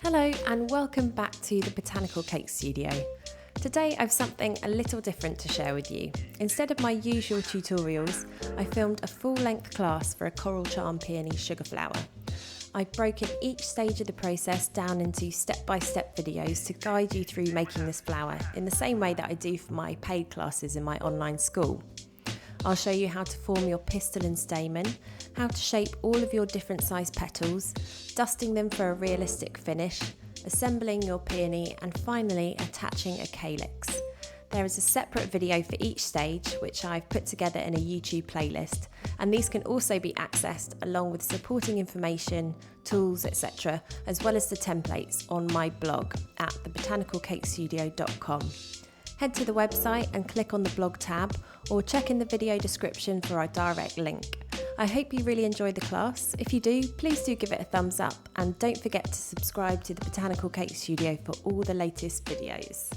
Hello and welcome back to the Botanical Cake Studio. Today I've something a little different to share with you. Instead of my usual tutorials, I filmed a full-length class for a Coral Charm Peony sugar flower. I've broken each stage of the process down into step-by-step videos to guide you through making this flower in the same way that I do for my paid classes in my online school. I'll show you how to form your pistil and stamen, how to shape all of your different size petals, dusting them for a realistic finish, assembling your peony, and finally attaching a calyx. There is a separate video for each stage which I've put together in a YouTube playlist, and these can also be accessed along with supporting information, tools, etc., as well as the templates on my blog at thebotanicalcakestudio.com. Head to the website and click on the blog tab, or check in the video description for our direct link. I hope you really enjoyed the class. If you do, please do give it a thumbs up, and don't forget to subscribe to the Botanical Cake Studio for all the latest videos.